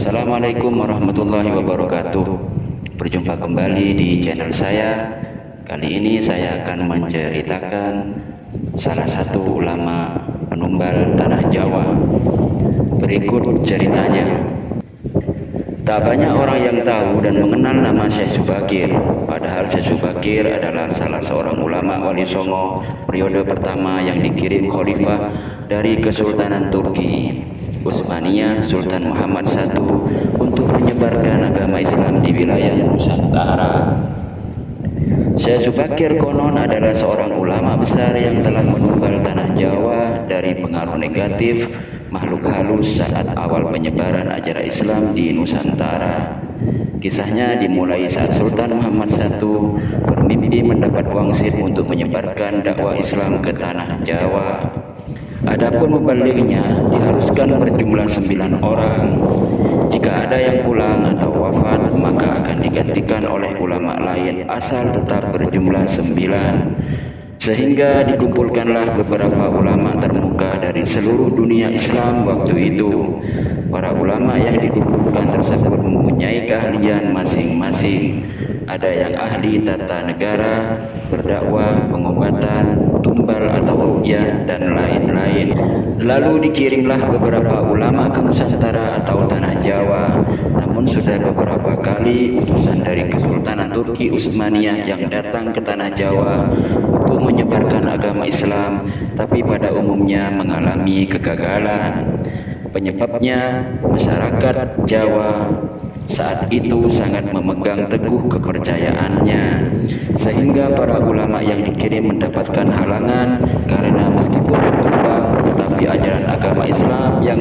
Assalamualaikum warahmatullahi wabarakatuh. Berjumpa kembali di channel saya. Kali ini saya akan menceritakan salah satu ulama penumbal tanah Jawa. Berikut ceritanya. Tak banyak orang yang tahu dan mengenal nama Syekh Subakir. Padahal Syekh Subakir adalah salah seorang ulama Wali Songo periode pertama yang dikirim khalifah dari Kesultanan Turki Utsmaniyah Sultan Muhammad I untuk menyebarkan agama Islam di wilayah Nusantara. Syekh Subakir konon adalah seorang ulama besar yang telah menumbal tanah Jawa dari pengaruh negatif makhluk halus saat awal penyebaran ajaran Islam di Nusantara. Kisahnya dimulai saat Sultan Muhammad I bermimpi mendapat wangsit untuk menyebarkan dakwah Islam ke tanah Jawa. Adapun mubalignya diharuskan berjumlah 9 orang. Jika ada yang pulang atau wafat, maka akan digantikan oleh ulama lain asal tetap berjumlah 9. Sehingga dikumpulkanlah beberapa ulama termuka dari seluruh dunia Islam waktu itu. Para ulama yang dikumpulkan tersebut mempunyai keahlian masing-masing. Ada yang ahli tata negara, berdakwah, pengobatan, tumbal atau ruqyah, dan lain-lain. Lalu dikirimlah beberapa ulama ke Nusantara atau tanah Jawa. Namun sudah beberapa kali utusan dari Kesultanan Turki Utsmaniyah yang datang ke tanah Jawa untuk menyebarkan agama Islam, tapi pada umumnya mengalami kegagalan. Penyebabnya masyarakat Jawa saat itu sangat memegang teguh kepercayaannya, sehingga para ulama yang dikirim mendapatkan halangan karena meskipun berkembang, tetapi ajaran agama Islam yang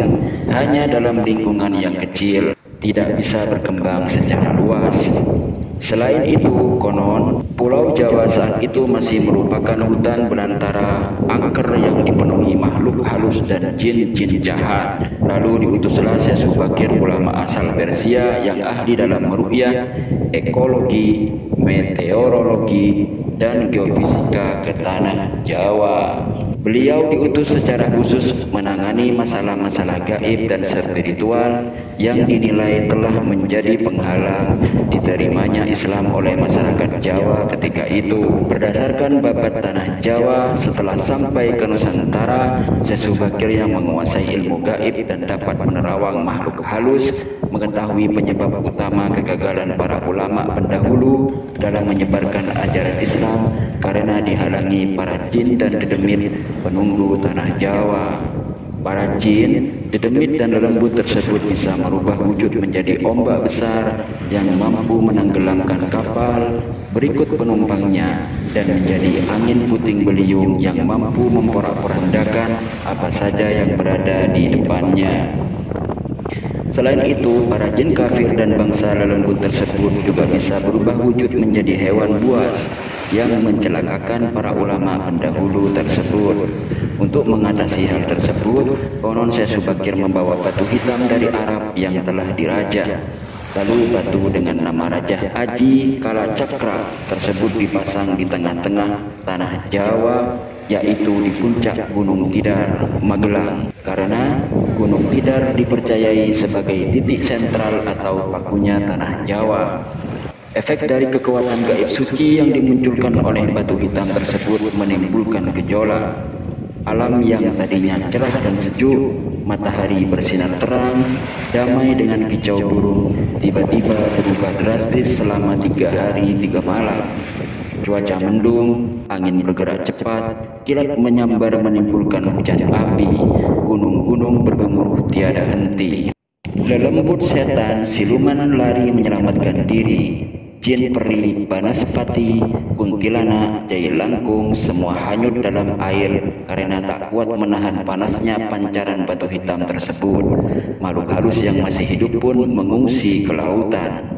hanya dalam lingkungan yang kecil tidak bisa berkembang secara luas. Selain itu, konon Pulau Jawa saat itu masih merupakan hutan belantara angker yang dipenuhi makhluk halus dan jin-jin jahat. Lalu diutuslah Syekh Subakir, ulama asal Persia yang ahli dalam ruqyah, ekologi, meteorologi, dan geofisika ke tanah Jawa. Beliau diutus secara khusus menangani masalah-masalah gaib dan spiritual yang dinilai telah menjadi penghalang diterimanya Islam oleh masyarakat Jawa ketika itu. Berdasarkan babat tanah Jawa, setelah sampai ke Nusantara, Syekh Subakir yang menguasai ilmu gaib dan dapat menerawang makhluk halus mengetahui penyebab utama kegagalan para ulama pendahulu dalam menyebarkan ajaran Islam karena dihalangi para jin dan dedemit penunggu tanah Jawa. Para jin, dedemit dan lembut tersebut bisa merubah wujud menjadi ombak besar yang mampu menenggelamkan kapal berikut penumpangnya dan menjadi angin puting beliung yang mampu memporak-porandakan apa saja yang berada di depannya. Selain itu, para jin kafir dan bangsa lelembut tersebut juga bisa berubah wujud menjadi hewan buas yang mencelakakan para ulama pendahulu tersebut. Untuk mengatasi hal tersebut, konon Syekh Subakir membawa batu hitam dari Arab yang telah dirajah. Lalu batu dengan nama Rajah Aji Kalacakra tersebut dipasang di tengah-tengah tanah Jawa, yaitu di puncak Gunung Tidar, Magelang. Karena Gunung Tidar dipercayai sebagai titik sentral atau pakunya tanah Jawa. Efek dari kekuatan gaib suci yang dimunculkan oleh batu hitam tersebut menimbulkan gejolak. Alam yang tadinya cerah dan sejuk, matahari bersinar terang, damai dengan kicau burung, tiba-tiba berubah drastis selama 3 hari 3 malam. Cuaca mendung, angin bergerak cepat, kilat menyambar menimbulkan hujan api, gunung-gunung bergemuruh tiada henti. Lelembut setan, siluman lari menyelamatkan diri. Jin peri, banaspati, kuntilanak, jai langkung semua hanyut dalam air karena tak kuat menahan panasnya pancaran batu hitam tersebut. Makhluk halus yang masih hidup pun mengungsi ke lautan.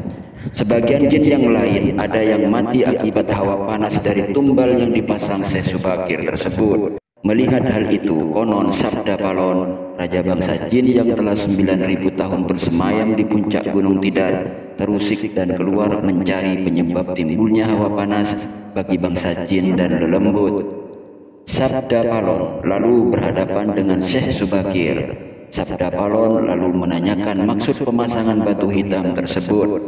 Sebagian jin yang lain ada yang mati akibat hawa panas dari tumbal yang dipasang Syekh Subakir tersebut. Melihat hal itu, konon Sabda Palon, raja bangsa jin yang telah 9.000 tahun bersemayam di puncak Gunung Tidar, terusik dan keluar mencari penyebab timbulnya hawa panas bagi bangsa jin dan lelembut. Sabda Palon lalu berhadapan dengan Syekh Subakir. Sabda Palon lalu menanyakan maksud pemasangan batu hitam tersebut.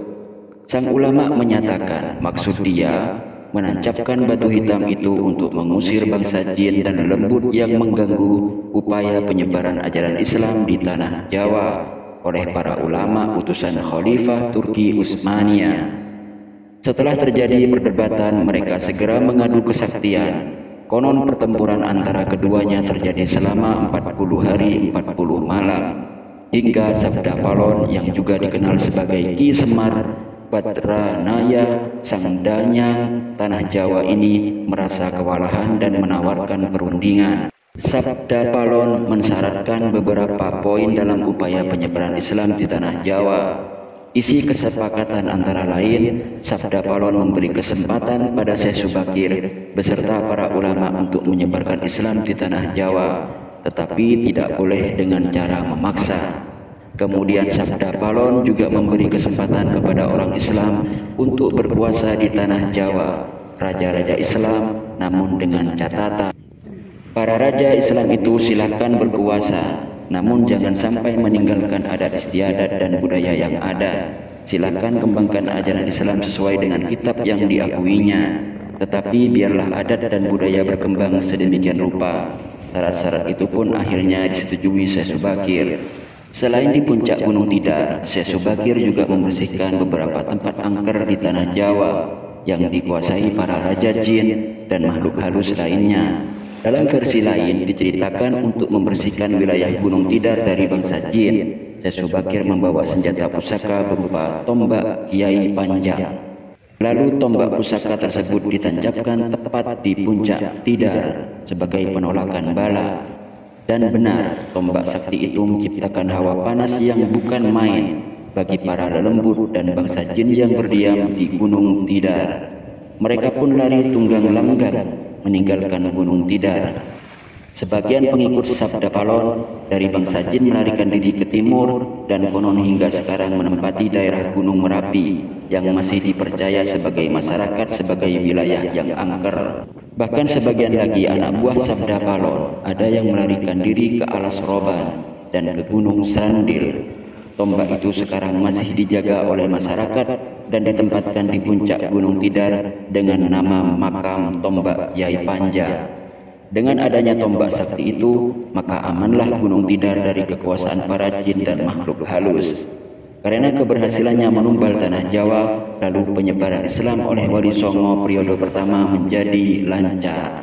Sang ulama menyatakan maksud dia menancapkan batu hitam itu untuk mengusir bangsa jin dan lembut yang mengganggu upaya penyebaran ajaran Islam di tanah Jawa oleh para ulama utusan Khalifah Turki Utsmaniyah. Setelah terjadi perdebatan, mereka segera mengadu kesaktian. Konon pertempuran antara keduanya terjadi selama 40 hari 40 malam, hingga Sabda Palon yang juga dikenal sebagai Ki Semar Badranaya sang danyang tanah Jawa ini merasa kewalahan dan menawarkan perundingan. Sabda Palon mensyaratkan beberapa poin dalam upaya penyebaran Islam di tanah Jawa. Isi kesepakatan antara lain, Sabda Palon memberi kesempatan pada Syekh Subakir beserta para ulama untuk menyebarkan Islam di tanah Jawa, tetapi tidak boleh dengan cara memaksa. Kemudian Sabda Palon juga memberi kesempatan kepada orang Islam untuk berkuasa di tanah Jawa, raja-raja Islam, namun dengan catatan para raja Islam itu silakan berkuasa, namun jangan sampai meninggalkan adat istiadat dan budaya yang ada. Silakan kembangkan ajaran Islam sesuai dengan kitab yang diakuinya, tetapi biarlah adat dan budaya berkembang sedemikian rupa. Syarat-syarat itu pun akhirnya disetujui Syekh Subakir. Selain di puncak Gunung Tidar, Syekh Subakir juga membersihkan beberapa tempat angker di tanah Jawa yang dikuasai para raja jin dan makhluk halus lainnya. Dalam versi lain diceritakan untuk membersihkan wilayah Gunung Tidar dari bangsa jin, Syekh Subakir membawa senjata pusaka berupa tombak Kiai Panjang. Lalu tombak pusaka tersebut ditancapkan tepat di puncak Tidar sebagai penolakan bala. Dan benar, tombak sakti itu menciptakan hawa panas yang bukan main bagi para lelembut dan bangsa jin yang berdiam di Gunung Tidar. Mereka pun lari tunggang langgang meninggalkan Gunung Tidar. Sebagian pengikut Sabda Palon dari bangsa jin melarikan diri ke timur dan konon hingga sekarang menempati daerah Gunung Merapi yang masih dipercaya sebagai masyarakat sebagai wilayah yang angker. Bahkan sebagian lagi anak buah Sabda Palon ada yang melarikan diri ke Alas Roban dan ke Gunung Sandil. Tombak itu sekarang masih dijaga oleh masyarakat dan ditempatkan di puncak Gunung Tidar dengan nama makam tombak Kiai Panjang. Dengan adanya tombak sakti itu, maka amanlah Gunung Tidar dari kekuasaan para jin dan makhluk halus. Karena keberhasilannya menumbal tanah Jawa, lalu penyebaran Islam oleh Wali Songo periode pertama menjadi lancar.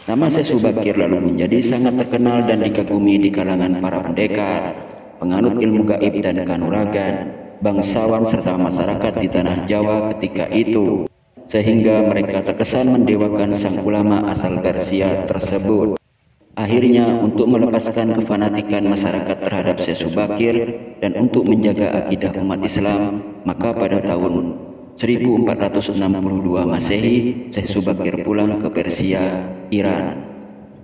Nama Syekh Subakir lalu menjadi sangat terkenal dan dikagumi di kalangan para pendekar, penganut ilmu gaib dan kanuragan, bangsawan serta masyarakat di tanah Jawa ketika itu, sehingga mereka terkesan mendewakan sang ulama asal Persia tersebut. Akhirnya, untuk melepaskan kefanatikan masyarakat terhadap Syekh Subakir dan untuk menjaga akidah umat Islam, maka pada tahun 1462 Masehi, Syekh Subakir pulang ke Persia, Iran.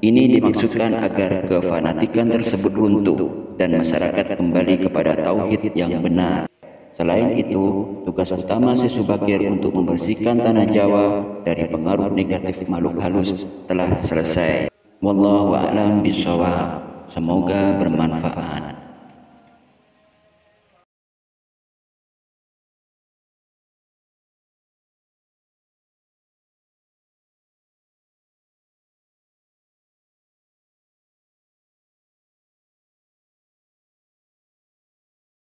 Ini dimaksudkan agar kefanatikan tersebut runtuh dan masyarakat kembali kepada tauhid yang benar. Selain itu, tugas utama Syekh Subakir untuk membersihkan tanah Jawa dari pengaruh negatif makhluk halus telah selesai. Wallahu a'lam bishawab. Semoga bermanfaat.